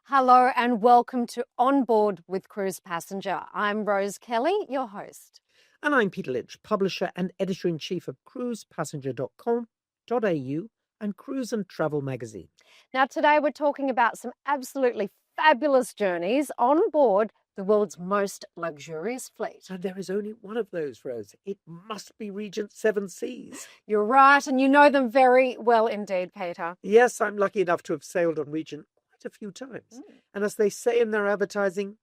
Hello and welcome to On Board with Cruise Passenger. I'm Rose Kelly, your host. And I'm Peter Lynch, publisher and editor-in-chief of cruisepassenger.com.au and Cruise and Travel magazine. Now, today we're talking about some absolutely fabulous journeys on board the world's most luxurious fleet. And there is only one of those, Rose. It must be Regent Seven Seas. You're right, and you know them very well indeed, Peter. Yes, I'm lucky enough to have sailed on Regent quite a few times. And as they say in their advertising,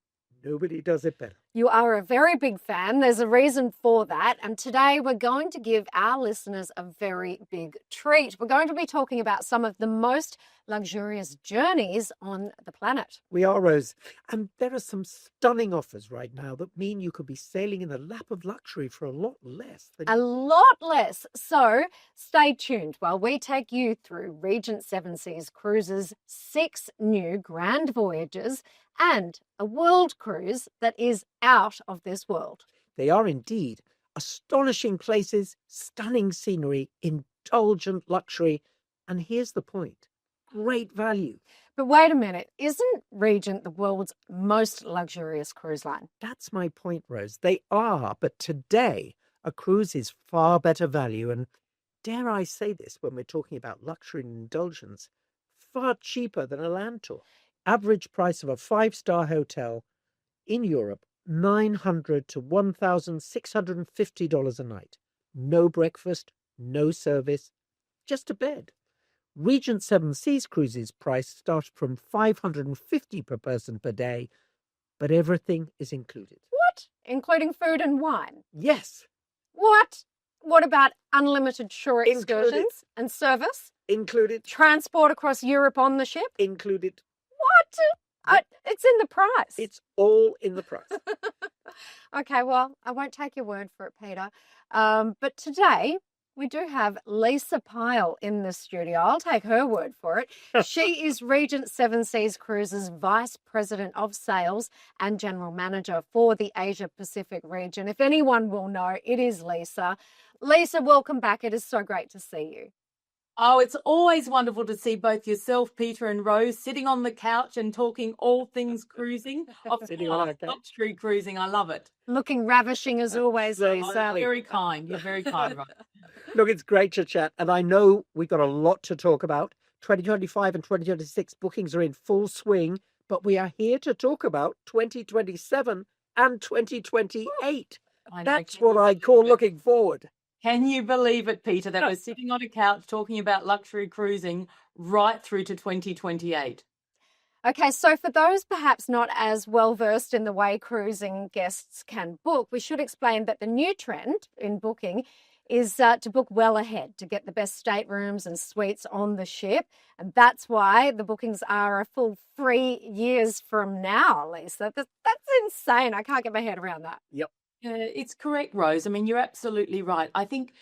nobody does it better. You are a very big fan. There's a reason for that. And today we're going to give our listeners a very big treat. We're going to be talking about some of the most luxurious journeys on the planet. We are, Rose. And there are some stunning offers right now that mean you could be sailing in the lap of luxury for a lot less. A lot less. So stay tuned while we take you through Regent Seven Seas Cruises' 6 new grand voyages and a world cruise that is out of this world. They are indeed astonishing places, stunning scenery, indulgent luxury, and here's the point, great value. But wait a minute, isn't Regent the world's most luxurious cruise line? That's my point, Rose. They are, but today a cruise is far better value and, dare I say this when we're talking about luxury and indulgence, far cheaper than a land tour. Average price of a 5-star hotel in Europe, $900 to $1,650 a night. No breakfast, no service, just a bed. Regent Seven Seas Cruises price starts from $550 per person per day, but everything is included. What? Including food and wine? Yes. What? What about unlimited shore excursions Included. and service? Included. Transport across Europe on the ship? Included. What? It's in the price. It's all in the price. Okay, well, I won't take your word for it, Peter. But today we do have Lisa Pyle in the studio. I'll take her word for it. She is Regent Seven Seas Cruises Vice President of Sales and General Manager for the Asia Pacific region. If anyone will know, it is Lisa. Lisa, welcome back. It is so great to see you. Oh, it's always wonderful to see both yourself, Peter, and Rose sitting on the couch and talking all things cruising. Sitting on the couch. Luxury cruising. I love it. Looking ravishing as always, Lisa. You're very kind. You're very kind, Rose. Look, it's great to chat. And I know we've got a lot to talk about. 2025 and 2026 bookings are in full swing, but we are here to talk about 2027 and 2028. That's what I call looking forward. Can you believe it, Peter, that we're sitting on a couch talking about luxury cruising right through to 2028? Okay, so for those perhaps not as well versed in the way cruising guests can book, we should explain that the new trend in booking is to book well ahead to get the best staterooms and suites on the ship. And that's why the bookings are a full 3 years from now, Lisa. That's insane. I can't get my head around that. Yep. It's correct, Rose. I mean, you're absolutely right. I think,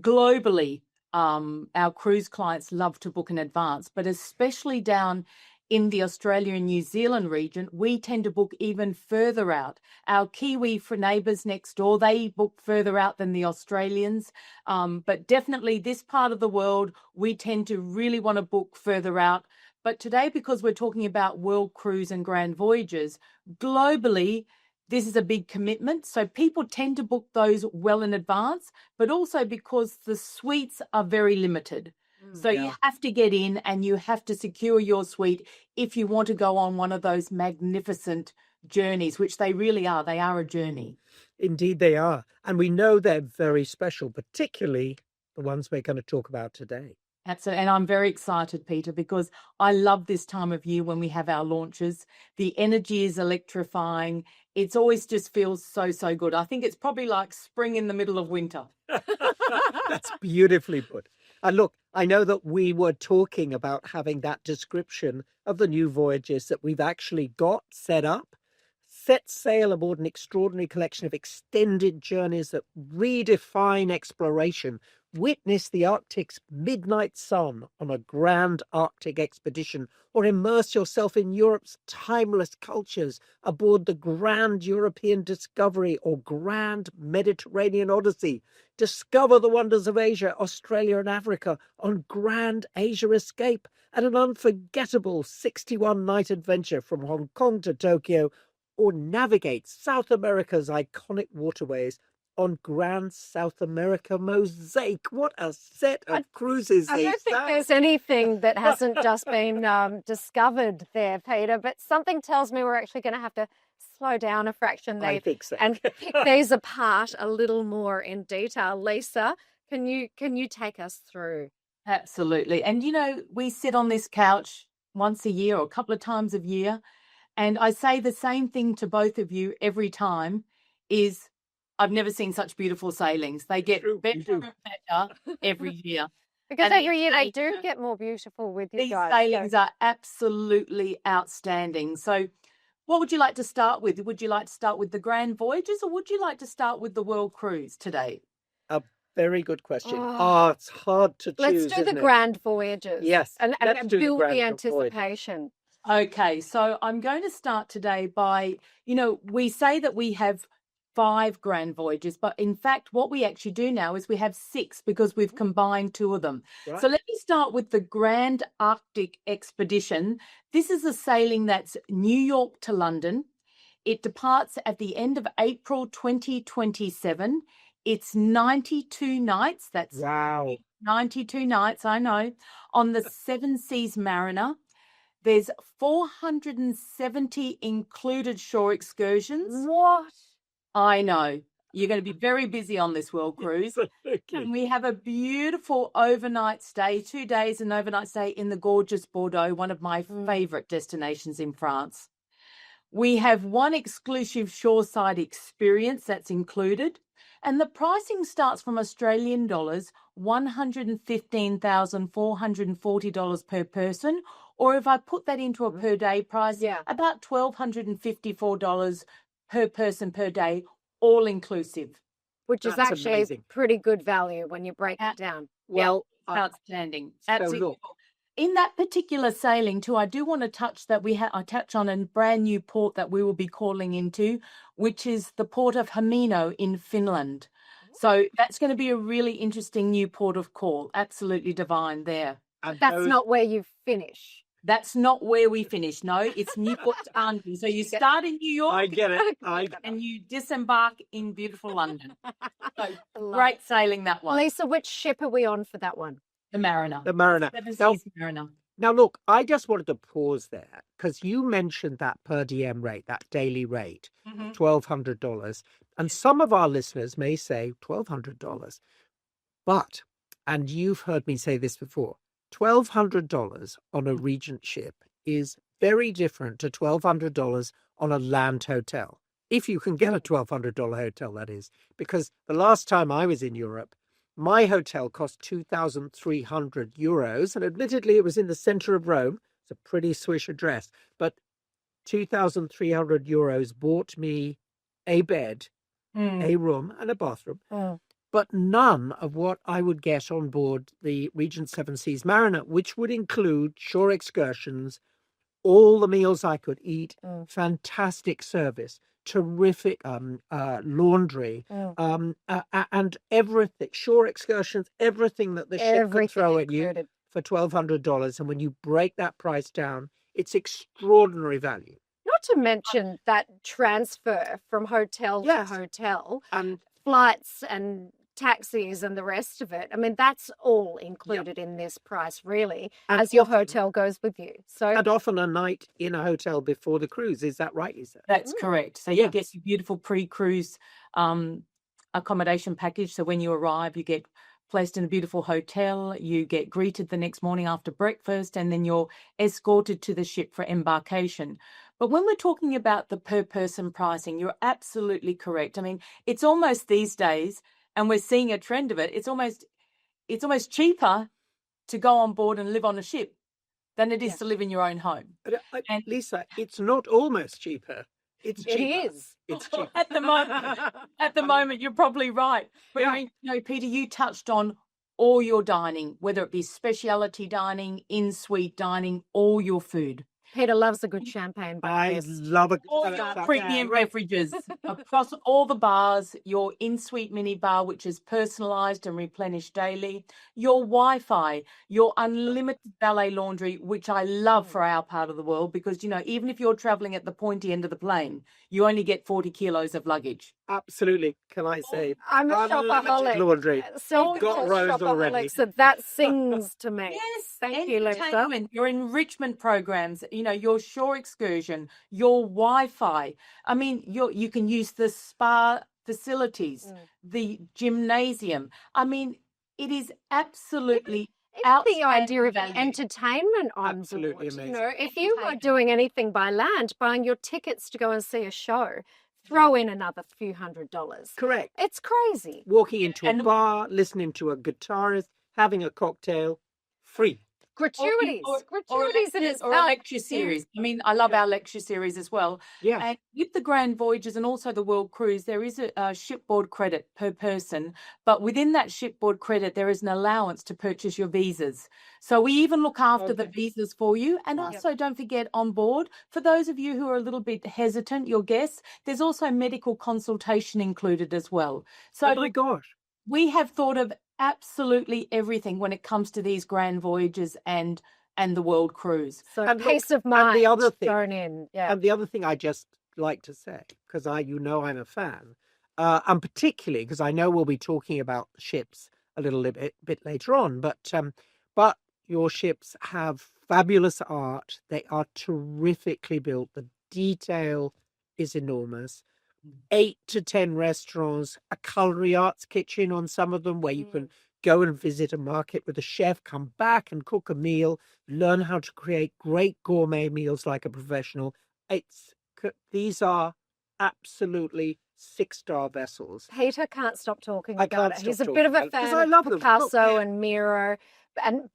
globally, our cruise clients love to book in advance, but especially down in the Australia and New Zealand region, we tend to book even further out. Our Kiwi neighbours next door, they book further out than the Australians. But definitely this part of the world, we tend to really want to book further out. But today, because we're talking about world cruise and grand voyages, globally, this is a big commitment. So people tend to book those well in advance, but also because the suites are very limited. So you have to get in and you have to secure your suite if you want to go on one of those magnificent journeys, which they really are. They are a journey. Indeed, they are. And we know they're very special, particularly the ones we're going to talk about today. Absolutely. And I'm very excited, Peter, because I love this time of year when we have our launches. The energy is electrifying. It's always just feels so, so good. I think it's probably like spring in the middle of winter. That's beautifully put. And look, I know that we were talking about having that description of the new voyages that we've actually got set up, set sail aboard an extraordinary collection of extended journeys that redefine exploration Witness the Arctic's midnight sun on a grand Arctic expedition, or immerse yourself in Europe's timeless cultures aboard the Grand European Discovery or Grand Mediterranean Odyssey. Discover the wonders of Asia, Australia, and Africa on Grand Asia Escape and an unforgettable 61-night adventure from Hong Kong to Tokyo, or navigate South America's iconic waterways on Grand South America Mosaic. What a set of cruises! I don't think there's anything that hasn't just been discovered there, Peter, but something tells me we're actually going to have to slow down a fraction I think so. and pick these apart a little more in detail. Lisa, can you take us through? Absolutely. And, we sit on this couch once a year or a couple of times a year, and I say the same thing to both of you every time is, I've never seen such beautiful sailings. They get better and better every year. Because every year they do get more beautiful with you guys. These sailings are absolutely outstanding. So what would you like to start with? Would you like to start with the Grand Voyages, or would you like to start with the World Cruise today? A very good question. It's hard to choose. Let's do the Grand Voyages. Yes. And build the anticipation. Okay, so I'm going to start today by, we say that we have 5 Grand Voyages, but in fact, what we actually do now is we have 6 because we've combined 2 of them. Right. So let me start with the Grand Arctic Expedition. This is a sailing that's New York to London. It departs at the end of April 2027. It's 92 nights. That's wow. 92 nights, I know, on the Seven Seas Mariner. There's 470 included shore excursions. What? I know. You're going to be very busy on this World Cruise. And we have a beautiful overnight stay, 2 days and overnight stay in the gorgeous Bordeaux, one of my favourite destinations in France. We have 1 exclusive shoreside experience that's included. And the pricing starts from Australian dollars, $115,440 per person. Or if I put that into a per day price, about $1,254 per person per day, all inclusive. Which is actually pretty good value when you break it down. Well, outstanding. Absolutely. In that particular sailing too, I do want to touch that I touch on a brand new port that we will be calling into, which is the port of Hamino in Finland. So that's going to be a really interesting new port of call. Absolutely divine there. And that's not where you finish. That's not where we finish. No, it's Newport to Arnhem. So you start in New York. I get it. And you disembark in beautiful London. So great sailing, that one. Lisa, which ship are we on for that one? The Mariner. The Mariner. Mariner. Now, look, I just wanted to pause there because you mentioned that per diem rate, that daily rate, $1,200. And some of our listeners may say $1,200. But, and you've heard me say this before, $1,200 on a Regent ship is very different to $1,200 on a land hotel. If you can get a $1,200 hotel, that is. Because the last time I was in Europe, my hotel cost €2,300. And admittedly, it was in the centre of Rome. It's a pretty swish address. But €2,300 bought me a bed, a room, and a bathroom. But none of what I would get on board the Regent Seven Seas Mariner, which would include shore excursions, all the meals I could eat, fantastic service, terrific laundry, and everything, shore excursions, everything that the ship could throw at you for $1,200. And when you break that price down, it's extraordinary value. Not to mention that transfer from hotel to hotel, and flights and taxis and the rest of it. I mean, that's all included in this price, really, and as your hotel goes with you. So, and often a night in a hotel before the cruise. Is that right, Lisa? That's correct. So you get your beautiful pre-cruise accommodation package. So when you arrive, you get placed in a beautiful hotel. You get greeted the next morning after breakfast, and then you're escorted to the ship for embarkation. But when we're talking about the per person pricing, you're absolutely correct. I mean, it's almost these days, and we're seeing a trend of it, it's almost cheaper to go on board and live on a ship than it is to live in your own home. And Lisa, it's not almost cheaper. It's cheaper. It is. It's cheaper. At the moment, you're probably right. But I mean, Peter, you touched on all your dining, whether it be specialty dining, in-suite dining, all your food. Peter loves a good champagne I breakfast. love a All your premium beverages across all the bars, your in-suite mini bar, which is personalised and replenished daily, your Wi-Fi, your unlimited valet laundry, which I love for our part of the world because, even if you're travelling at the pointy end of the plane, you only get 40 kilos of luggage. Absolutely. Can I say? I'm a shopaholic. Laundry. Got Rose already. So that sings to me. Yes, Thank you, Lisa. entertainment, your enrichment programs, your shore excursion, your Wi-Fi. I mean, you can use the spa facilities, the gymnasium. I mean, it is absolutely the idea of entertainment on Absolutely board. amazing. If you are doing anything by land, buying your tickets to go and see a show, throw in another few $100s. Correct. It's crazy. Walking into a bar, listening to a guitarist, having a cocktail, free. Gratuities. Gratuities in or a lecture series. I mean, I love our lecture series as well. Yeah. And with the Grand Voyages and also the World Cruise, there is a shipboard credit per person. But within that shipboard credit, there is an allowance to purchase your visas. So we even look after the visas for you. And also don't forget on board, for those of you who are a little bit hesitant, your guests, there's also medical consultation included as well. So oh my gosh. We have thought of absolutely everything when it comes to these Grand Voyages and the World Cruise. So peace of mind. And the other thing, thrown in. Yeah. And the other thing I just like to say, because I'm a fan, and particularly because I know we'll be talking about ships a little bit later on, but your ships have fabulous art. They are terrifically built. The detail is enormous. 8 to 10 restaurants, a culinary arts kitchen on some of them where you can go and visit a market with a chef, come back and cook a meal, learn how to create great gourmet meals like a professional. These are absolutely 6-star vessels. Peter can't stop talking about it. He's a bit of a fan I love of Picasso and Miro.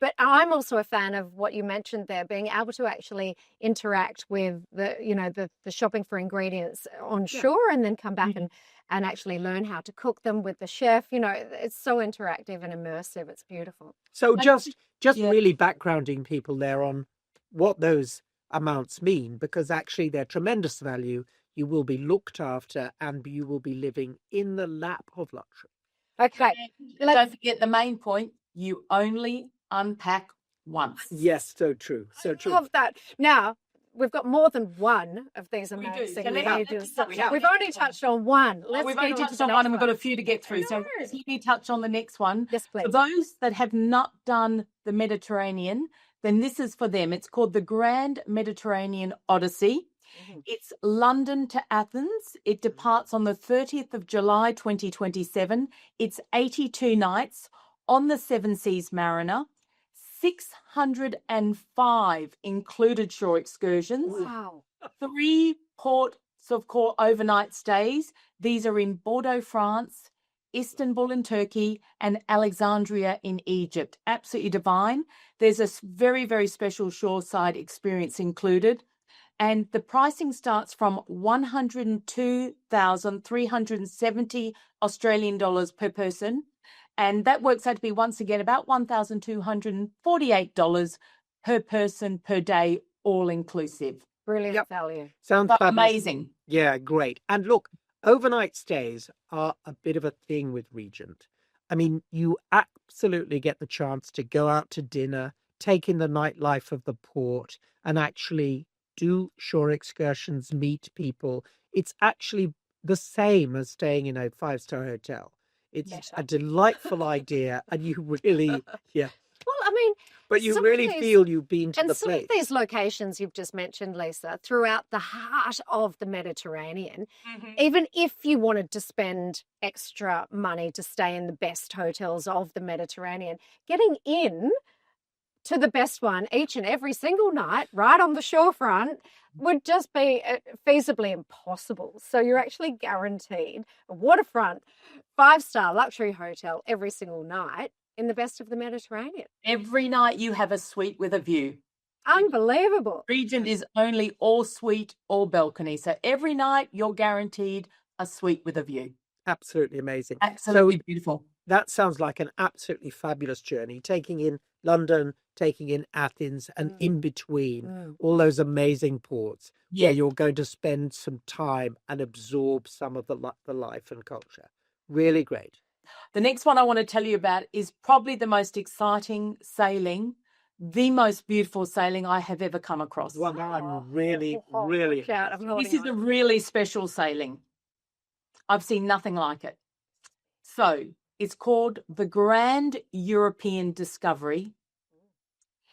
But I'm also a fan of what you mentioned there, being able to actually interact with the shopping for ingredients on shore and then come back and actually learn how to cook them with the chef. It's so interactive and immersive. It's beautiful. So just really backgrounding people there on what those amounts mean, because actually they're tremendous value. You will be looked after and you will be living in the lap of luxury. Okay. Don't forget the main point. You only unpack once. Yes, so true. So true. I love that. Now, we've got more than one of these amazing pages. We've only touched on one. We've only touched on one and we've got a few to get through. So let me touch on the next one. Yes, please. For those that have not done the Mediterranean, then this is for them. It's called the Grand Mediterranean Odyssey. It's London to Athens. It departs on the 30th of July, 2027. It's 82 nights on the Seven Seas Mariner, 605 included shore excursions. Wow. 3 ports of call overnight stays. These are in Bordeaux, France, Istanbul in Turkey, and Alexandria in Egypt. Absolutely divine. There's a very, very special shoreside experience included. And the pricing starts from 102,370 Australian dollars per person. And that works out to be, once again, about $1,248 per person per day, all inclusive. Brilliant value. Sounds amazing. Yeah, great. And look, overnight stays are a bit of a thing with Regent. I mean, you absolutely get the chance to go out to dinner, take in the nightlife of the port, and actually do shore excursions, meet people. It's actually the same as staying in a 5-star hotel. It's a delightful idea, and you really, Well, I mean, but you really feel you've been to the place. And some of these locations you've just mentioned, Lisa, throughout the heart of the Mediterranean, even if you wanted to spend extra money to stay in the best hotels of the Mediterranean, getting in to the best one each and every single night, right on the shorefront, would just be feasibly impossible. So you're actually guaranteed a waterfront 5-star luxury hotel every single night in the best of the Mediterranean. Every night you have a suite with a view. Unbelievable. Regent is only all suite, all balcony. So every night you're guaranteed a suite with a view. Absolutely amazing. Absolutely beautiful. That sounds like an absolutely fabulous journey, taking in London, taking in Athens, and in between all those amazing ports where you're going to spend some time and absorb some of the life and culture. Really great. The next one I want to tell you about is probably the most exciting sailing, the most beautiful sailing I have ever come across. Well, now I'm really, really. This is a really special sailing. I've seen nothing like it. So it's called the Grand European Discovery.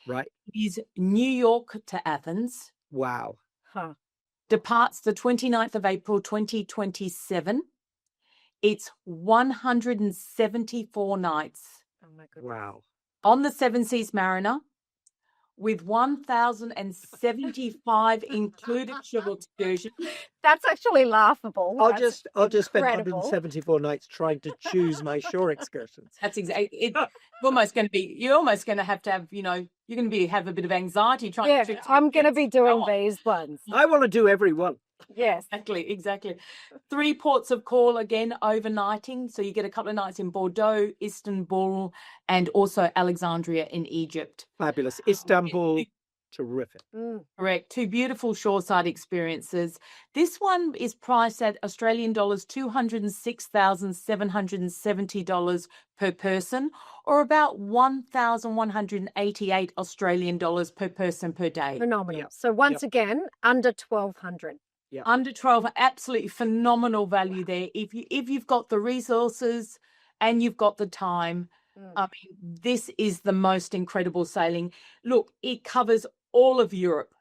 Right. It is New York to Athens. Wow. Huh. Departs the 29th of April, 2027. It's 174 nights. Oh my goodness. Wow. On the Seven Seas Mariner, with 1,075 included shore excursions. That's actually laughable. I'll just spend incredible. 174 nights trying to choose my shore excursions. That's exactly it. You're almost going to have, you're going to have a bit of anxiety trying to. I'm going to be doing these ones. I want to do every one. Yes. Exactly. 3 ports of call again, overnighting. So you get a couple of nights in Bordeaux, Istanbul, and also Alexandria in Egypt. Fabulous. Istanbul, terrific. Correct. 2 beautiful shoreside experiences. This one is priced at Australian dollars $206,770 per person, or about 1,188 Australian dollars per person per day. Phenomenal. Yep. So once again, under 1,200. Yeah. Under 12, absolutely phenomenal value there. If you've got the resources and you've got the time, I mean, this is the most incredible sailing. Look, it covers all of Europe.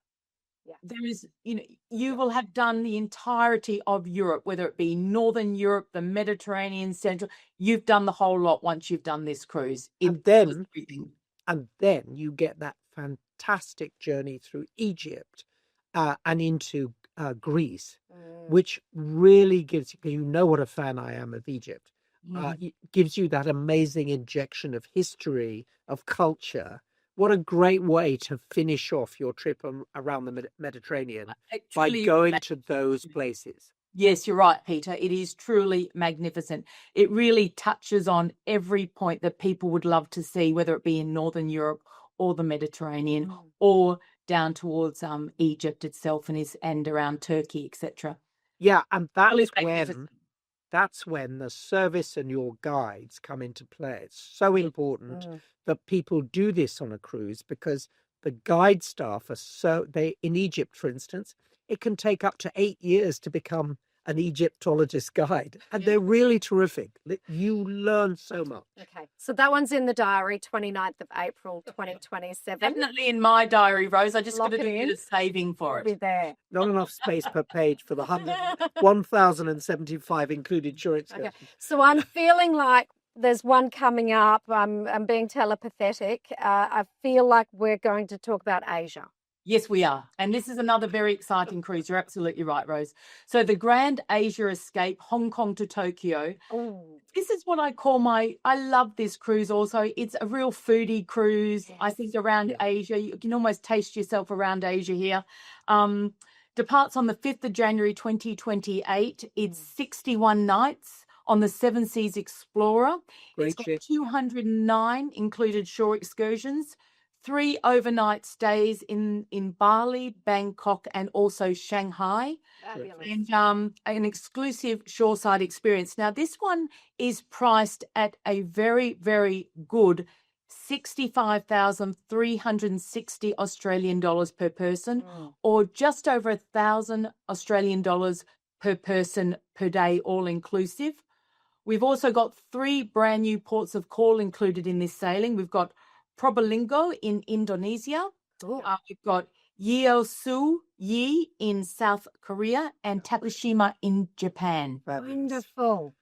Yeah. There is, you will have done the entirety of Europe, whether it be Northern Europe, the Mediterranean, Central. You've done the whole lot once you've done this cruise. And then you get that fantastic journey through Egypt and into Greece, which really gives you know what a fan I am of Egypt. It gives you that amazing injection of history, of culture. What a great way to finish off your trip around the Mediterranean by going to those places. Yes, you're right, Peter. It is truly magnificent. It really touches on every point that people would love to see, whether it be in Northern Europe or the Mediterranean or down towards Egypt itself and around Turkey, etc. Yeah, and that's when the service and your guides come into play. It's so important that people do this on a cruise because the guide staff in Egypt, for instance, it can take up to 8 years to become an Egyptologist guide, and they're really terrific. You learn so much. Okay, so that one's in the diary, 29th of April, 2027. Definitely in my diary, Rose. I just got to do a bit of saving for it. Be there. Not enough space per page for the 1,075 included shore excursions. Okay. So I'm feeling like there's one coming up. I'm being telepathetic. I feel like we're going to talk about Asia. Yes, we are. And this is another very exciting cruise. You're absolutely right, Rose. So the Grand Asia Escape, Hong Kong to Tokyo. Ooh. This is what I call I love this cruise also. It's a real foodie cruise. Yes. I think around Asia. You can almost taste yourself around Asia here. Departs on the 5th of January, 2028. It's 61 nights on the Seven Seas Explorer. It's got 209 included shore excursions. 3 overnight stays in Bali, Bangkok, and also Shanghai. Fabulous. And an exclusive shoreside experience. Now, this one is priced at a very, very good 65,360 Australian dollars per person, or just over 1,000 Australian dollars per person per day, all inclusive. We've also got 3 brand new ports of call included in this sailing. We've got Probolinggo in Indonesia. We've got Yeosu-yi in South Korea and Takushima in Japan. Wonderful.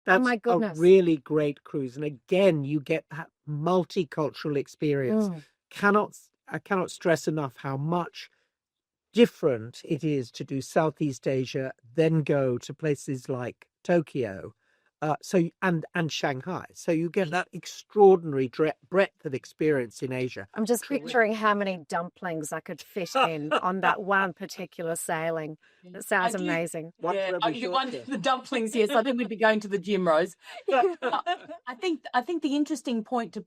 That's my goodness. A really great cruise. And again, you get that multicultural experience. I cannot stress enough how much different it is to do Southeast Asia, then go to places like Tokyo, And Shanghai. So you get that extraordinary breadth of experience in Asia. I'm just picturing how many dumplings I could fit in on that one particular sailing. It sounds amazing. You want the dumplings? Yes, I think we'd be going to the gym, Rose. I think the interesting point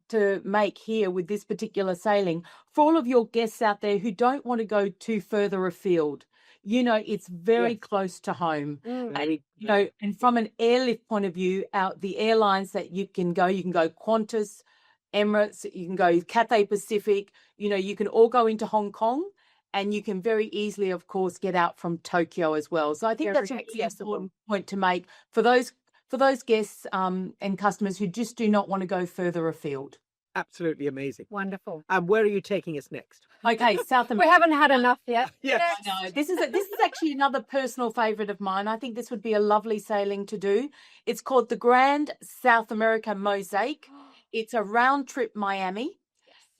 to make here with this particular sailing, for all of your guests out there who don't want to go too further afield, it's very close to home. And, and from an airlift point of view, the airlines that you can go Qantas, Emirates, you can go Cathay Pacific, you can all go into Hong Kong, and you can very easily, of course, get out from Tokyo as well. So I think that's a really important point to make for those guests and customers who just do not want to go further afield. Absolutely amazing. Wonderful. And where are you taking us next? Okay, South America. We haven't had enough yet. Yes. I know. This is actually another personal favourite of mine. I think this would be a lovely sailing to do. It's called the Grand South America Mosaic. It's a round trip Miami.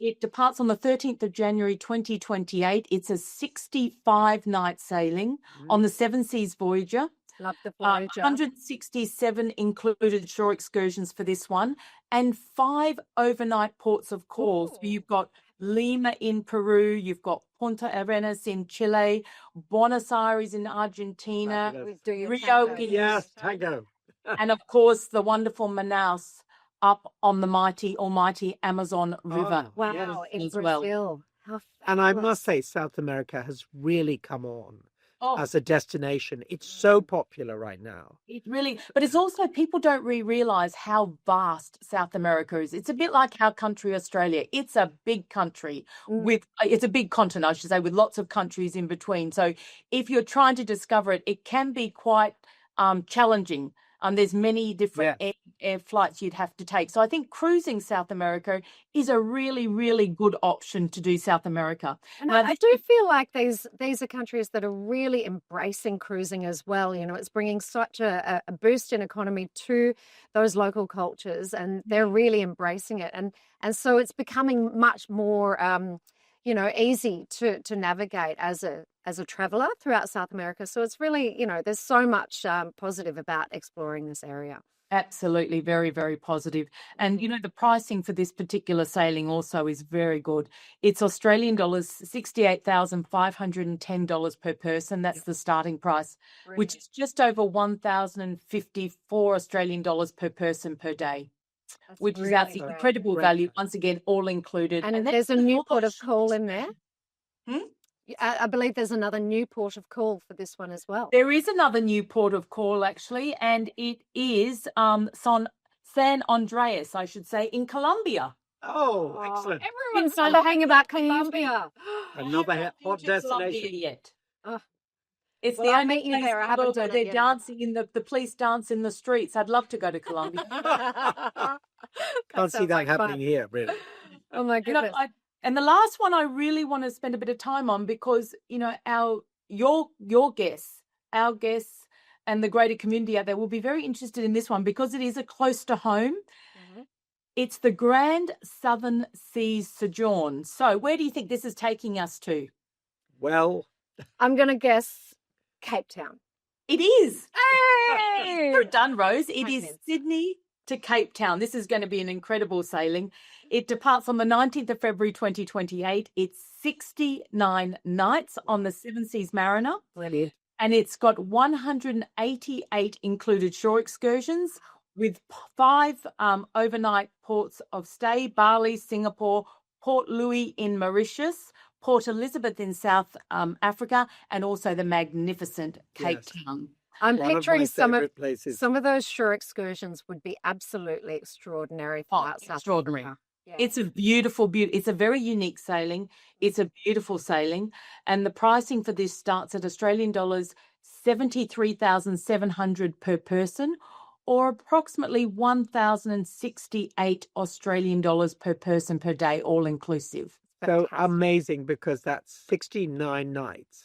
It departs on the 13th of January 2028. It's a 65-night sailing on the Seven Seas Voyager. Love the Voyager. 167 included shore excursions for this one, and 5 overnight ports of call. So you've got Lima in Peru, you've got Punta Arenas in Chile, Buenos Aires in Argentina, Rio in tango. and of course the wonderful Manaus up on the almighty Amazon River. Wow, in as Brazil. well. How And I fabulous. must say, South America has really come on as a destination. It's so popular right now. It really, but it's also, people don't realize how vast South America is. It's a bit like our country, Australia. It's a big country it's a big continent, I should say, with lots of countries in between. So if you're trying to discover it, it can be quite challenging. There's many different air flights you'd have to take. So I think cruising South America is a really, really good option to do South America. And I do feel like these are countries that are really embracing cruising as well. It's bringing such a boost in economy to those local cultures, and they're really embracing it. And so it's becoming much more easy to navigate as a traveller throughout South America. So it's really, there's so much positive about exploring this area. Absolutely, very, very positive. And, the pricing for this particular sailing also is very good. It's Australian dollars, $68,510 per person. That's the starting price, which is just over 1,054 Australian dollars per person per day. That's which really is our great. incredible value. Once again, all included. And there's a new port of call in there. Hmm? I believe there's another new port of call for this one as well. There is another new port of call, actually, and it is San Andreas, I should say, in Colombia. Oh, excellent. Everyone's talking about Colombia. Another hot destination. Yet. Oh. It's Well, the I'll only meet you place there. I in the haven't world done where it they're yet. dancing in the police dance in the streets. I'd love to go to Colombia. Can't see sounds that like happening fun. here, really. Oh my goodness. And the last one I really want to spend a bit of time on, because your guests, our guests, and the greater community out there will be very interested in this one because it is a close to home. Mm-hmm. It's the Grand Southern Seas Sojourn. So where do you think this is taking us to? Well, I'm going to guess Cape Town. It is. Hey! You're done, Rose. It is Magnet. Sydney to Cape Town. This is going to be an incredible sailing. It departs on the 19th of February 2028. It's 69 nights on the Seven Seas Mariner. Brilliant. And it's got 188 included shore excursions with 5 overnight ports of stay: Bali, Singapore, Port Louis in Mauritius, Port Elizabeth in South Africa, and also the magnificent Cape Town. I'm one of picturing my some favourite places. of those shore excursions would be absolutely extraordinary for South Extraordinary. Africa. Yeah. It's a beautiful, it's a very unique sailing. It's a beautiful sailing. And the pricing for this starts at Australian dollars 73,700 per person, or approximately 1,068 Australian dollars per person per day, all inclusive. So Fantastic. amazing, because that's 69 nights.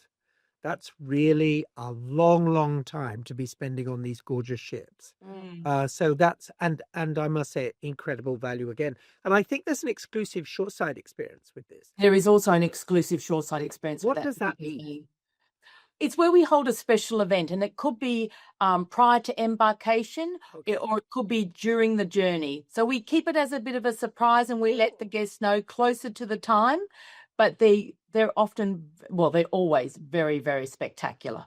That's really a long, long time to be spending on these gorgeous ships. So that's, and I must say, incredible value again. And I think there's an exclusive shoreside experience with this. There is also an exclusive shoreside experience. What with does that mean? It's where we hold a special event, and it could be prior to embarkation, Okay. or it could be during the journey. So we keep it as a bit of a surprise, and we let the guests know closer to the time. But they're often, well, they're always very, very spectacular.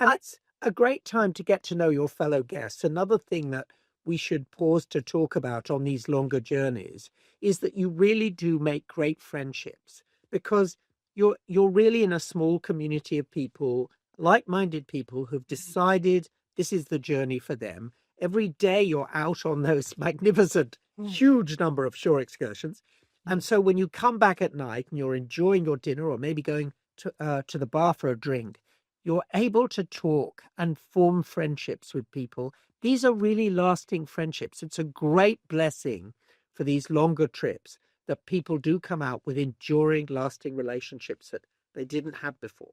And it's a great time to get to know your fellow guests. Another thing that we should pause to talk about on these longer journeys is that you really do make great friendships, because you're really in a small community of people, like-minded people who've decided this is the journey for them. Every day you're out on those magnificent, huge number of shore excursions. And so when you come back at night and you're enjoying your dinner, or maybe going to the bar for a drink, you're able to talk and form friendships with people. These are really lasting friendships. It's a great blessing for these longer trips that people do come out with enduring, lasting relationships that they didn't have before.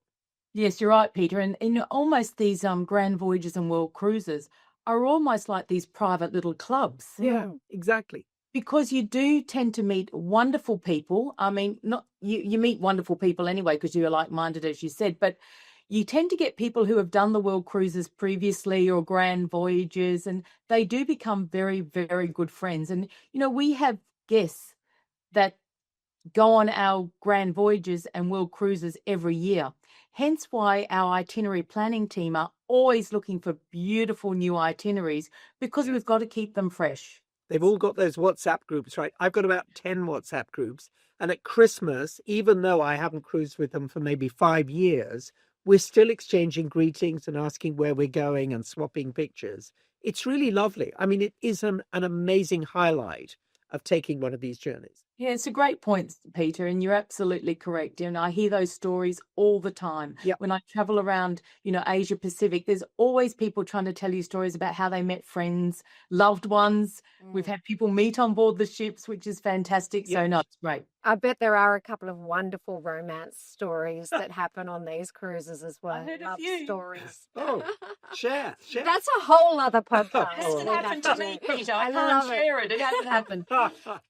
Yes, you're right, Peter. And almost these grand voyages and world cruises are almost like these private little clubs. Yeah, exactly. Because you do tend to meet wonderful people. I mean, not you meet wonderful people anyway because you're like-minded, as you said, but you tend to get people who have done the world cruises previously or grand voyages, and they do become very, very good friends. And, we have guests that go on our grand voyages and world cruises every year. Hence why our itinerary planning team are always looking for beautiful new itineraries, because we've got to keep them fresh. They've all got those WhatsApp groups, right? I've got about 10 WhatsApp groups. And at Christmas, even though I haven't cruised with them for maybe 5 years, we're still exchanging greetings and asking where we're going and swapping pictures. It's really lovely. I mean, it is an amazing highlight of taking one of these journeys. Yeah, it's a great point, Peter, and you're absolutely correct. And I hear those stories all the time. Yep. When I travel around, Asia Pacific, there's always people trying to tell you stories about how they met friends, loved ones. We've had people meet on board the ships, which is fantastic. So, Yep. no, it's great. I bet there are a couple of wonderful romance stories that happen on these cruises as well. heard a Love few. stories. Oh, share. That's a whole other podcast. It hasn't we have happened to to me, do. Peter. I love can't share it. It hasn't happened.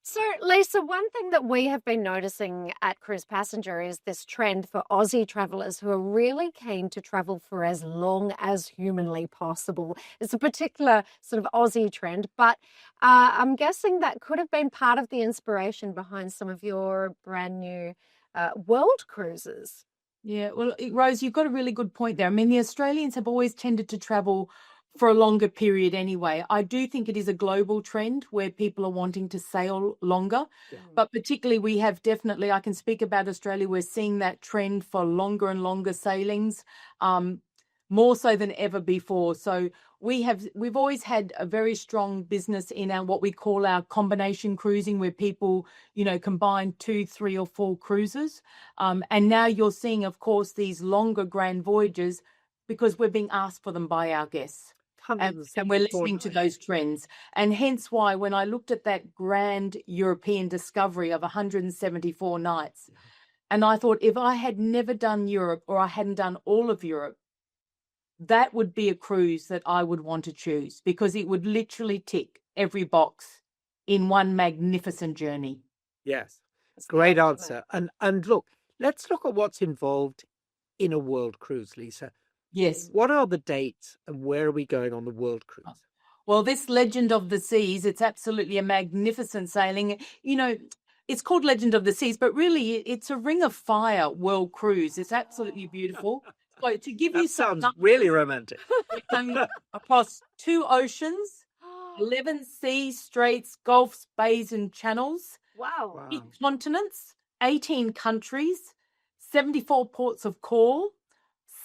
So, Lisa, one thing that we have been noticing at Cruise Passenger is this trend for Aussie travellers who are really keen to travel for as long as humanly possible. It's a particular sort of Aussie trend, but I'm guessing that could have been part of the inspiration behind some of your brand new world cruises. Yeah, well, Rose, you've got a really good point there. I mean, the Australians have always tended to travel for a longer period anyway. I do think it is a global trend where people are wanting to sail longer, but particularly we have definitely, I can speak about Australia, we're seeing that trend for longer and longer sailings, more so than ever before. So we've always had a very strong business in our what we call our combination cruising, where people combine 2, 3 or 4 cruises, and now you're seeing, of course, these longer grand voyages because we're being asked for them by our guests, and we're listening to those trends. And hence why when I looked at that grand European discovery of 174 nights, and I thought, if I had never done Europe, or I hadn't done all of Europe, that would be a cruise that I would want to choose, because it would literally tick every box in one magnificent journey. Yes, great answer. And look, let's look at what's involved in a world cruise, Lisa. Yes. What are the dates and where are we going on the world cruise? Well, this Legend of the Seas, it's absolutely a magnificent sailing. It's called Legend of the Seas, but really it's a Ring of Fire world cruise. It's absolutely beautiful. So to give you some sounds really romantic. Across 2 oceans, 11 seas, straits, gulfs, bays and channels. Wow. 8 continents, 18 countries, 74 ports of call,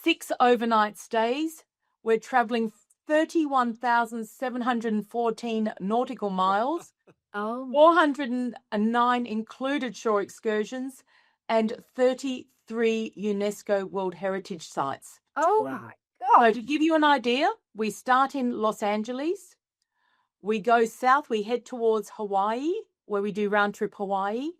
6 overnight stays. We're traveling 31,714 nautical miles, 409 included shore excursions, and 33 UNESCO World Heritage Sites. Oh, Wow. my So God. to give you an idea, we start in Los Angeles. We go south, we head towards Hawaii, where we do round trip Hawaii.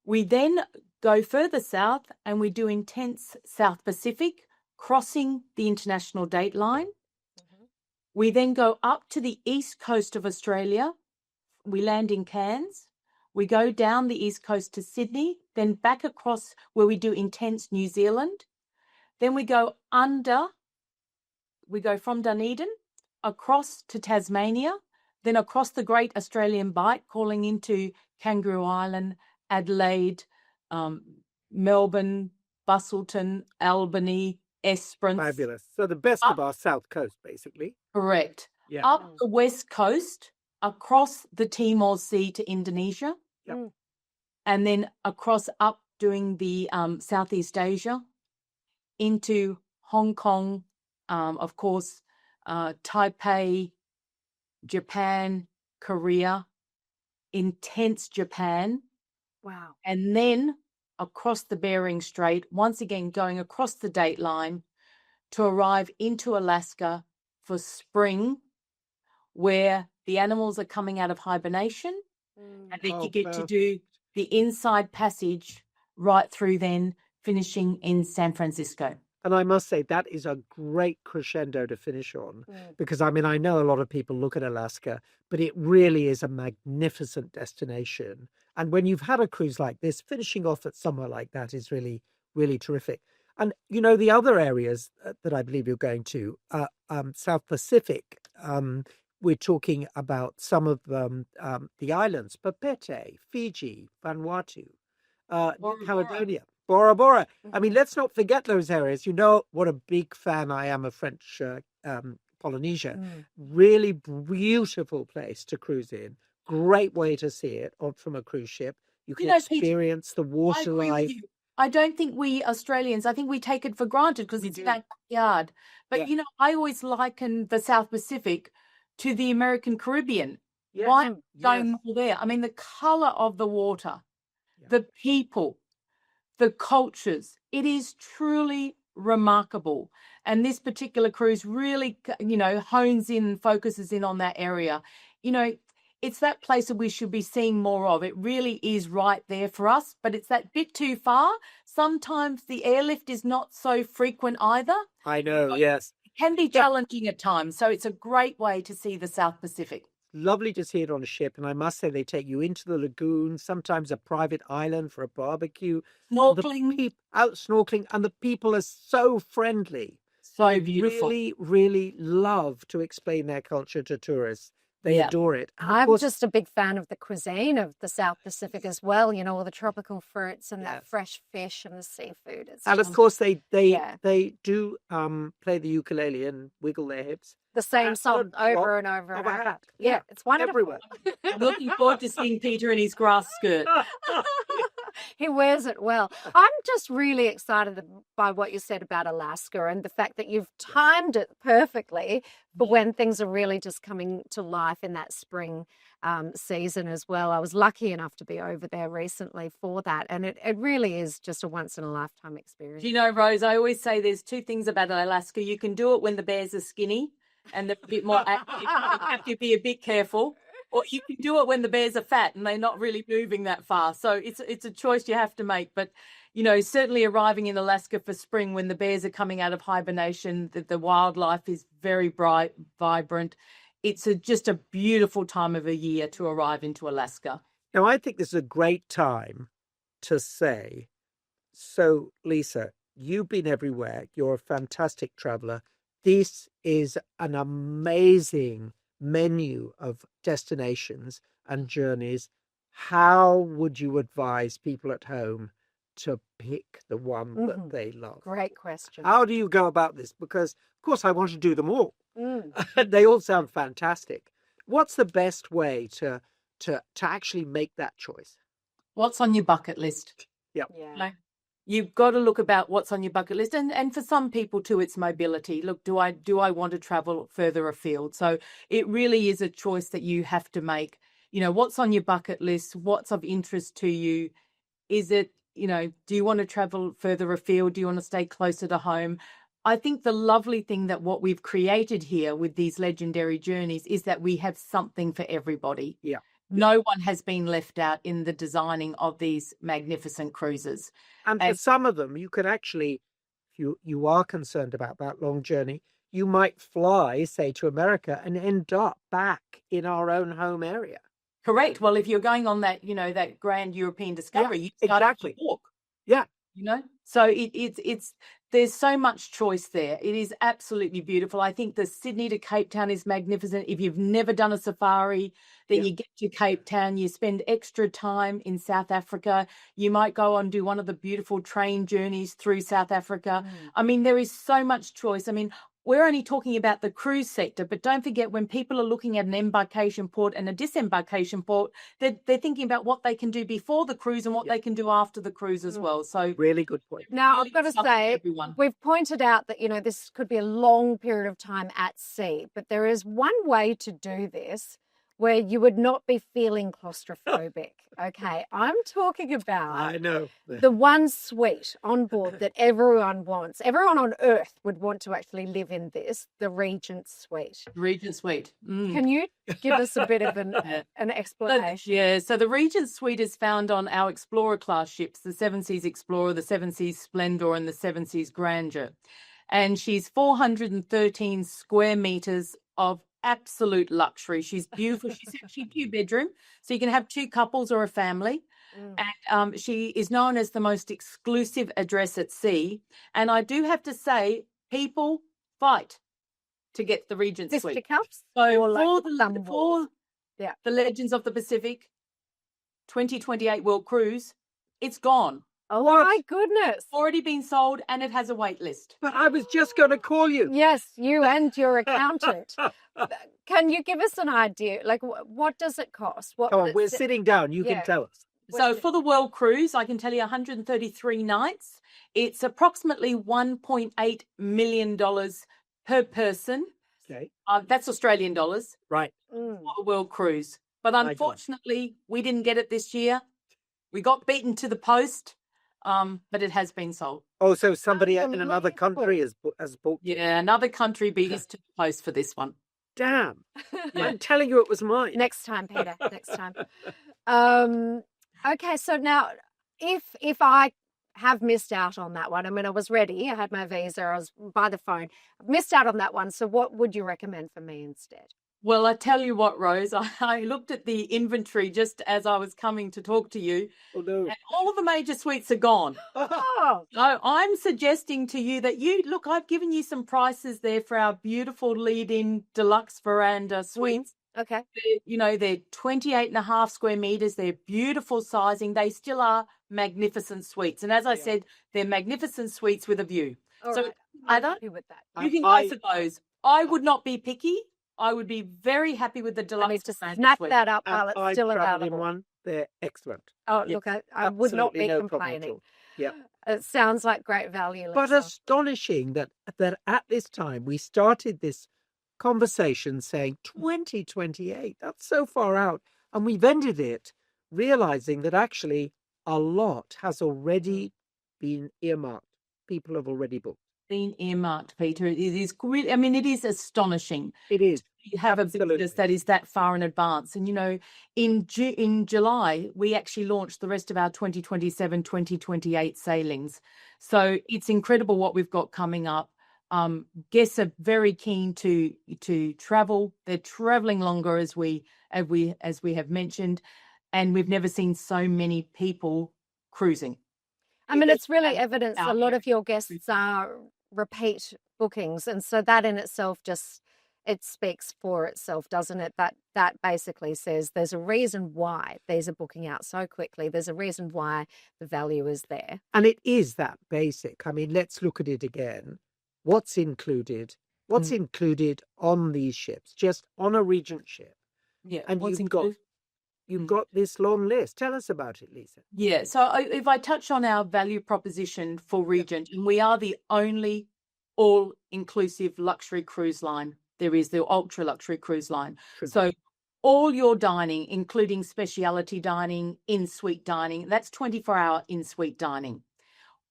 We then go further south and we do intense South Pacific, crossing the international date line. We then go up to the east coast of Australia. We land in Cairns. We go down the east coast to Sydney, then back across where we do intense New Zealand. Then we go from Dunedin across to Tasmania, then across the Great Australian Bight, calling into Kangaroo Island, Adelaide, Melbourne, Busselton, Albany, Esperance. Fabulous. So the best of our south coast, basically. Correct. Yeah. Up the west coast, across the Timor Sea to Indonesia. Yep. And then across up doing the Southeast Asia into Hong Kong, of course, Taipei, Japan, Korea, intense Japan. Wow. And then across the Bering Strait, once again going across the date line to arrive into Alaska for spring, where the animals are coming out of hibernation, and then you get to do the inside passage right through then, finishing in San Francisco. And I must say, that is a great crescendo to finish on, because I mean, I know a lot of people look at Alaska, but it really is a magnificent destination. And when you've had a cruise like this, finishing off at somewhere like that is really, really terrific. And, you know, the other areas that I believe you're going to, South Pacific, we're talking about some of them, the islands, Papeete, Fiji, Vanuatu, New Caledonia, Bora Bora. I mean, let's not forget those areas. You know what a big fan I am of French Polynesia. Really beautiful place to cruise in. Great way to see it from a cruise ship. You can experience the water life. I don't think we Australians, I think we take it for granted because it's in our backyard. But, you know, I always liken the South Pacific to the American Caribbean. Yes. Why going more there? I mean, the colour of the water, the people, the cultures, it is truly remarkable. And this particular cruise really, you know, hones in and focuses in on that area. You know, it's that place that we should be seeing more of. It really is right there for us, but it's that bit too far. Sometimes the airlift is not so frequent either. I know, yes. It can be challenging at times. So it's a great way to see the South Pacific. Lovely to see it on a ship. And I must say, they take you into the lagoon, sometimes a private island for a barbecue. Snorkeling. Out snorkeling. And the people are so friendly. So beautiful. Really, really love to explain their culture to tourists. They adore it. I'm just a big fan of the cuisine of the South Pacific as well. You know, all the tropical fruits and that fresh fish and the seafood. And of course, they do play the ukulele and wiggle their hips. The same song over and over and over. Yeah, it's wonderful. Everywhere. I'm looking forward to seeing Peter in his grass skirt. He wears it well. I'm just really excited by what you said about Alaska and the fact that you've timed it perfectly for when things are really just coming to life in that spring season as well. I was lucky enough to be over there recently for that, and it really is just a once-in-a-lifetime experience. Do you know, Rose, I always say there's two things about Alaska. You can do it when the bears are skinny and they're a bit more active. You have to be a bit careful. Or you can do it when the bears are fat and they're not really moving that far. So it's a choice you have to make. But, you know, certainly arriving in Alaska for spring when the bears are coming out of hibernation, the wildlife is very bright, vibrant. It's just a beautiful time of a year to arrive into Alaska. Now, I think this is a great time to say, so, Lisa, you've been everywhere. You're a fantastic traveller. This is an amazing menu of destinations and journeys. How would you advise people at home to pick the one that they love? Great question. How do you go about this? Because, of course, I want to do them all. They all sound fantastic. What's the best way to actually make that choice? What's on your bucket list? Yep. Yeah. You've got to look about what's on your bucket list. And for some people too, it's mobility. Look, do I want to travel further afield? So it really is a choice that you have to make. You know, what's on your bucket list? What's of interest to you? Is it, you know, do you want to travel further afield? Do you want to stay closer to home? I think the lovely thing that what we've created here with these legendary journeys is that we have something for everybody. Yeah. No one has been left out in the designing of these magnificent cruises. And for some of them, you can actually, if you are concerned about that long journey, you might fly, say, to America and end up back in our own home area. Correct. Well, if you're going on that, you know, that grand European discovery, you start to walk. Yeah. You know, so it's there's so much choice there. It is absolutely beautiful. I think the Sydney to Cape Town is magnificent. If you've never done a safari, then you get to Cape Town, you spend extra time in South Africa. You might go on do one of the beautiful train journeys through South Africa. I mean, there is so much choice. I mean, we're only talking about the cruise sector, but don't forget when people are looking at an embarkation port and a disembarkation port, they're thinking about what they can do before the cruise and what they can do after the cruise as well. So really good point. Now, really I've got to something for say, everyone. we've pointed out that, this could be a long period of time at sea, but there is one way to do this where you would not be feeling claustrophobic. Okay, I'm talking about I know. the one suite on board that everyone wants. Everyone on Earth would want to actually live in this, the Regent Suite. Regent Suite. Can you give us a bit of an explanation? So the Regent Suite is found on our Explorer class ships, the Seven Seas Explorer, the Seven Seas Splendor, and the Seven Seas Grandeur. And she's 413 square meters of absolute luxury. She's beautiful. She's actually 2-bedroom, so you can have 2 couples or a family. And she is known as the most exclusive address at sea. And I do have to say, people fight to get the Regent Suite. Fisticuffs? So Or for the Legends of the Pacific 2028 World Cruise, it's gone. Oh, my goodness. Already been sold, and it has a wait list. But I was just going to call you. Yes, you and your accountant. Can you give us an idea? Like, what does it cost? What Come on, we're sitting down. You can tell us. So for the World Cruise, I can tell you 133 nights. It's approximately $1.8 million per person. Okay. That's Australian dollars. Right. For a World Cruise. But unfortunately, we didn't get it this year. We got beaten to the post. But it has been sold. Oh, so somebody in another country has bought. Yeah, another country beat us to the post for this one. Damn. I'm telling you it was mine. Next time, Peter. Next time. Okay, so now if I have missed out on that one, I mean, I was ready. I had my visa. I was by the phone. I've missed out on that one. So what would you recommend for me instead? Well, I tell you what, Rose, I looked at the inventory just as I was coming to talk to you. Oh, no. And all of the major suites are gone. Oh. So I'm suggesting to you that I've given you some prices there for our beautiful lead-in deluxe veranda suites. Okay. They're 28 and a half square meters. They're beautiful sizing. They still are magnificent suites. And as I said, they're magnificent suites with a view. All so right. I'm happy with that. You can go for those. I would not be picky. I would be very happy with the deluxe. I need to snap that up while it's still available. available. One, they're excellent. Oh, look, I would not be complaining. Yeah. It sounds like great value. But astonishing that at this time we started this conversation saying 2028, that's so far out. And we've ended it realizing that actually a lot has already been earmarked. People have already booked. Been earmarked, Peter. It is really, it is astonishing. It is. You have a business that is that far in advance. And, in July, we actually launched the rest of our 2027, 2028 sailings. So it's incredible what we've got coming up. Guests are very keen to travel. They're traveling longer as we have mentioned. And we've never seen so many people cruising. It's really evidence a lot of your guests are repeat bookings. And so that in itself it speaks for itself, doesn't it? That basically says there's a reason why these are booking out so quickly. There's a reason why the value is there. And it is that basic. Let's look at it again. What's included? What's included on these ships? Just on a Regent ship. Yeah. And you've got this long list. Tell us about it, Lisa. Yeah. So if I touch on our value proposition for Regent, and we are the only all-inclusive luxury cruise line. There is the ultra-luxury cruise line. True. So all your dining, including speciality dining, in-suite dining, that's 24-hour in-suite dining.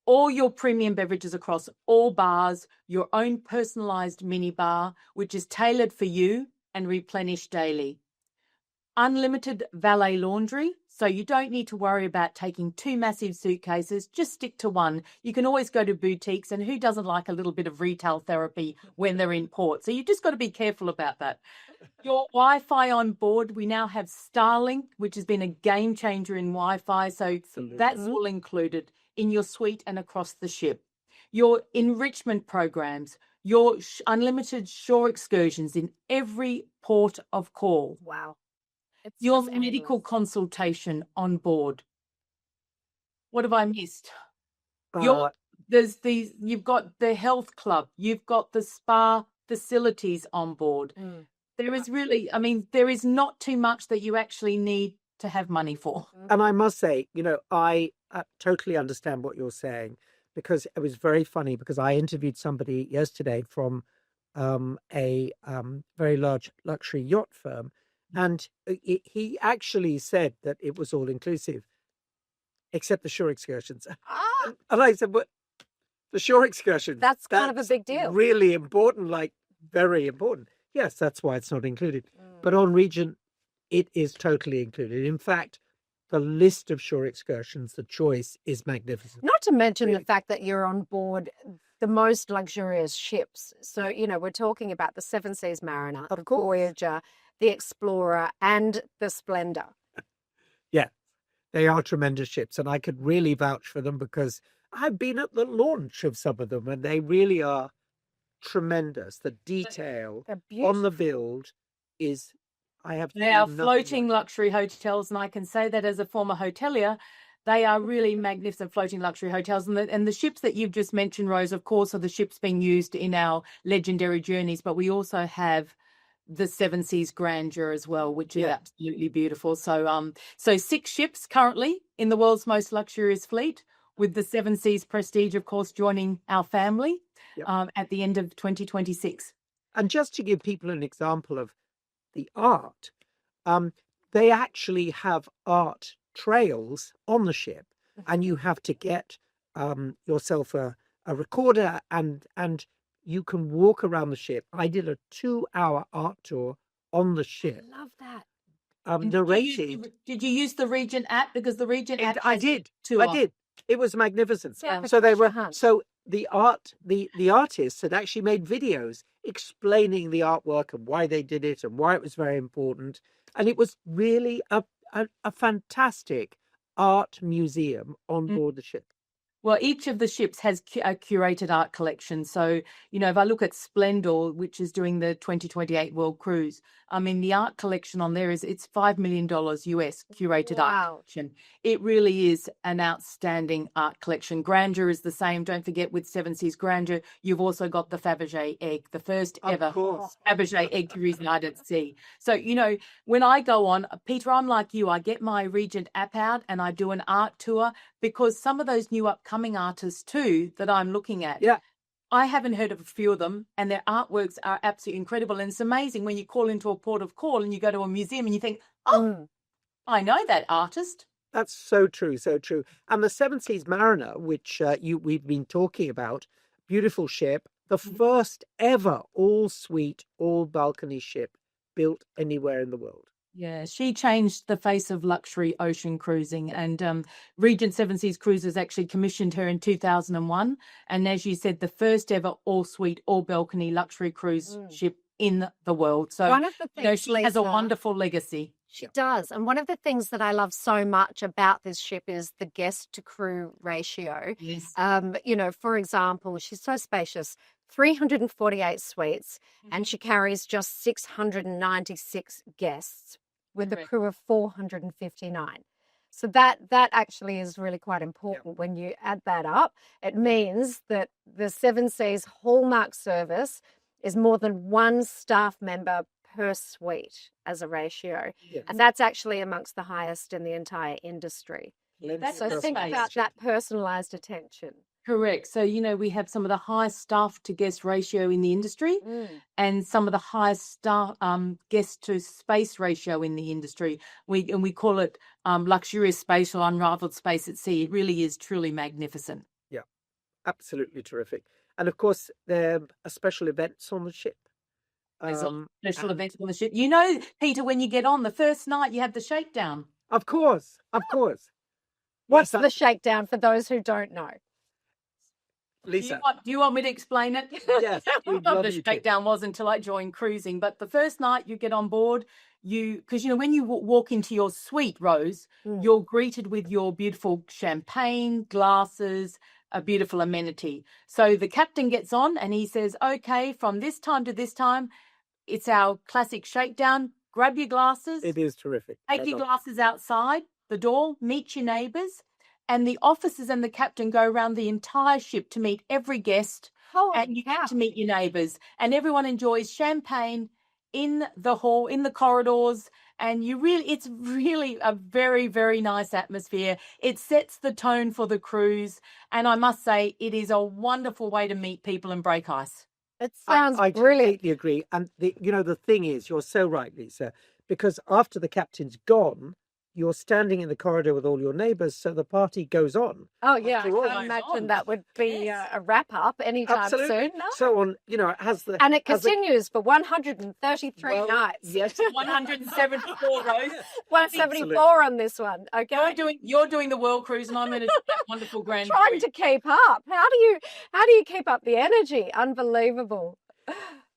All your premium beverages across all bars, your own personalised mini bar, which is tailored for you and replenished daily. Unlimited valet laundry, so you don't need to worry about taking 2 massive suitcases. Just stick to one. You can always go to boutiques, and who doesn't like a little bit of retail therapy when they're in port? So you've just got to be careful about that. Your Wi-Fi on board, we now have Starlink, which has been a game changer in Wi-Fi. So that's all included in your suite and across the ship. your enrichment programs, your unlimited shore excursions in every port of call, Wow. It's your just medical endless. consultation on board. What have I missed? Uh, You've got the health club, you've got the spa facilities on board. There is really, I mean, there is not too much that you actually need to have money for. and I must say, I totally understand what you're saying, because it was very funny, because I interviewed somebody yesterday from a very large luxury yacht firm, and he actually said that it was all inclusive, except the shore excursions. Ah, And I said, "But the shore excursions, that's kind of a big deal. really important, like very important." Yes, that's why it's not included. But Mm. on Regent, it is totally included. In fact, the list of shore excursions, the choice is magnificent. Not to mention Really. the fact that you're on board the most luxurious ships. So, we're talking about the Seven Seas Mariner, Of the course. Voyager, the Explorer, and the Splendor. Yeah, they are tremendous ships, and I could really vouch for them, because I've been at the launch of some of them, and they really are tremendous. The detail They're on the beautiful. build is, I have They are seen nothing floating like luxury hotels, and I can say that as a former hotelier, they are really magnificent floating luxury hotels. And the ships that you've just mentioned, Rose, of course, are the ships being used in our legendary journeys, but we also have the Seven Seas Grandeur as well, which is Yeah. absolutely beautiful. So 6 ships currently in the world's most luxurious fleet, with the Seven Seas Prestige, of course, joining our family Yep. at the end of 2026. And just to give people an example of the art, they actually have art trails on the ship, and you have to get yourself a recorder, and you can walk around the ship. I did a 2-hour art tour on the I ship, love that. And narrated. did you use the Regent app? Because the Regent app I has did. tour. I did. It was magnificent. Yeah. So they were. Treasure hunt. So the artists had actually made videos explaining the artwork and why they did it and why it was very important, and it was really a fantastic art museum on board the ship. Well, each of the ships has a curated art collection. So, if I look at Splendor, which is doing the 2028 World Cruise, I mean, the art collection on there it's $5 million US curated art Wow. collection. It really is an outstanding art collection. Grandeur is the same. Don't forget, with Seven Seas Grandeur, you've also got the Fabergé egg, the first Of ever course. Fabergé egg to reside at sea. So, when I go on, Peter, I'm like you, I get my Regent app out and I do an art tour, because some of those new upcoming artists too that I'm looking at, Yeah. I haven't heard of a few of them, and their artworks are absolutely incredible. And it's amazing when you call into a port of call and you go to a museum and you think, oh, I know that artist. That's so true, so true. And the Seven Seas Mariner, which we've been talking about, beautiful ship, the first ever all-suite, all-balcony ship built anywhere in the world. Yeah, she changed the face of luxury ocean cruising, and Regent Seven Seas Cruises actually commissioned her in 2001. And as you said, the first ever all-suite, all-balcony luxury cruise ship in the world. So, One of the things, she has a Lisa, wonderful legacy. She does. And one of the things that I love so much about this ship is the guest to crew ratio. Yes. For example, she's so spacious, 348 suites, and she carries just 696 guests with a Correct. crew of 459. So that actually is really quite important. When you add that up. It means that the Seven Seas Hallmark service is more than one staff member per suite as a ratio. Yes. And that's actually amongst the highest in the entire industry. That's So the think space. about that personalised attention. Correct. So, we have some of the highest staff to guest ratio in the industry, and some of the highest staff guest to space ratio in the industry. We call it luxurious space or unrivaled space at sea. It really is truly magnificent. Yeah, absolutely terrific. And of course, there are special events on the ship. There's Um, special and- events on the ship. Peter, when you get on the first night, you have the shakedown. Of course, of course. What's Lisa, the shakedown for those who don't know? Lisa, Do you want me to explain it? yes, we'd What love the you to. shakedown was until I joined cruising. But the first night you get on board, because when you walk into your suite, Rose, you're greeted with your beautiful champagne, glasses, a beautiful amenity. So the captain gets on and he says, okay, from this time to this time, it's our classic shakedown. Grab your glasses. It is terrific. Take your glasses outside the door, meet your neighbours, and the officers and the captain go around the entire ship to meet every guest. And you get to meet your neighbours, and everyone enjoys champagne in the hall, in the corridors, and it's really a very, very nice atmosphere. It sets the tone for the cruise, and I must say it is a wonderful way to meet people and break ice. It sounds I brilliant. completely agree. And the thing is, you're so right, Lisa, because after the captain's gone, you're standing in the corridor with all your neighbours, so the party goes on. Oh, yeah, I can't imagine that would be a wrap-up anytime soon. No. So on, it has the... And it continues for 133 nights. Yes. 174, Rose. 174 on this one, okay? You're doing the world cruise, and I'm going to do that wonderful grand Trying cruise. to keep up. How do you keep up the energy? Unbelievable.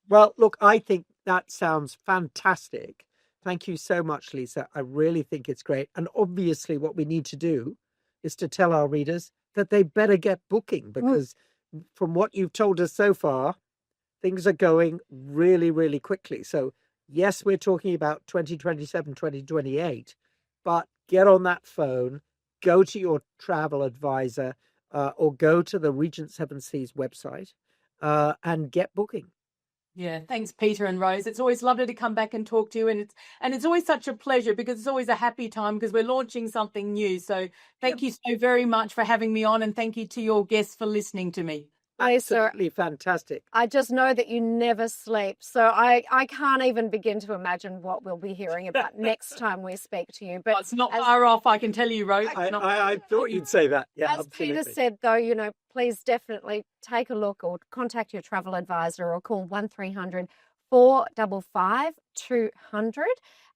Well, look, I think that sounds fantastic. Thank you so much, Lisa. I really think it's great. And obviously what we need to do is to tell our readers that they better get booking, because from what you've told us so far, things are going really, really quickly. So yes, we're talking about 2027, 2028, but get on that phone, go to your travel advisor or go to the Regent Seven Seas website and get booking. Yeah, thanks, Peter and Rose. It's always lovely to come back and talk to you, and it's always such a pleasure, because it's always a happy time because we're launching something new. So thank you so very much for having me on, and thank you to your guests for listening to me. Absolutely fantastic. I just know that you never sleep, so I can't even begin to imagine what we'll be hearing about next time we speak to you. But it's not far off, I can tell you, Rose. I thought you'd say that. Yeah, as absolutely. Peter said, though, please definitely take a look or contact your travel advisor or call 1300 455 200.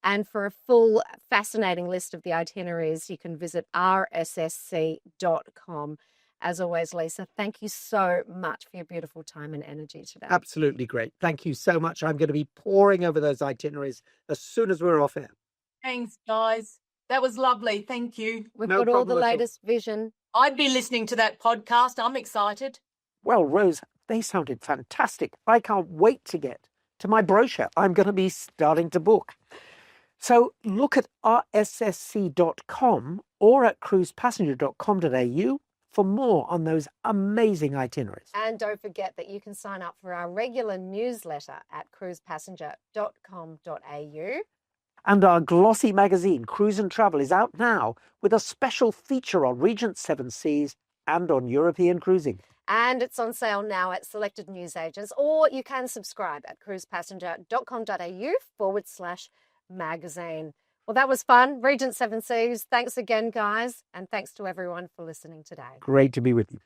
And for a full fascinating list of the itineraries, you can visit rssc.com. As always, Lisa, thank you so much for your beautiful time and energy today. Absolutely great. Thank you so much. I'm going to be poring over those itineraries as soon as we're off air. Thanks, guys. That was lovely. Thank you. We've got all the latest vision. I'd be listening to that podcast. I'm excited. Well, Rose, they sounded fantastic. I can't wait to get to my brochure. I'm going to be starting to book. So look at rssc.com or at cruisepassenger.com.au for more on those amazing itineraries. And don't forget that you can sign up for our regular newsletter at cruisepassenger.com.au. And our glossy magazine, Cruise and Travel, is out now with a special feature on Regent Seven Seas and on European cruising. And it's on sale now at selected newsagents, or you can subscribe at cruisepassenger.com.au/magazine. Well, that was fun. Regent Seven Seas, thanks again, guys. And thanks to everyone for listening today. Great to be with you.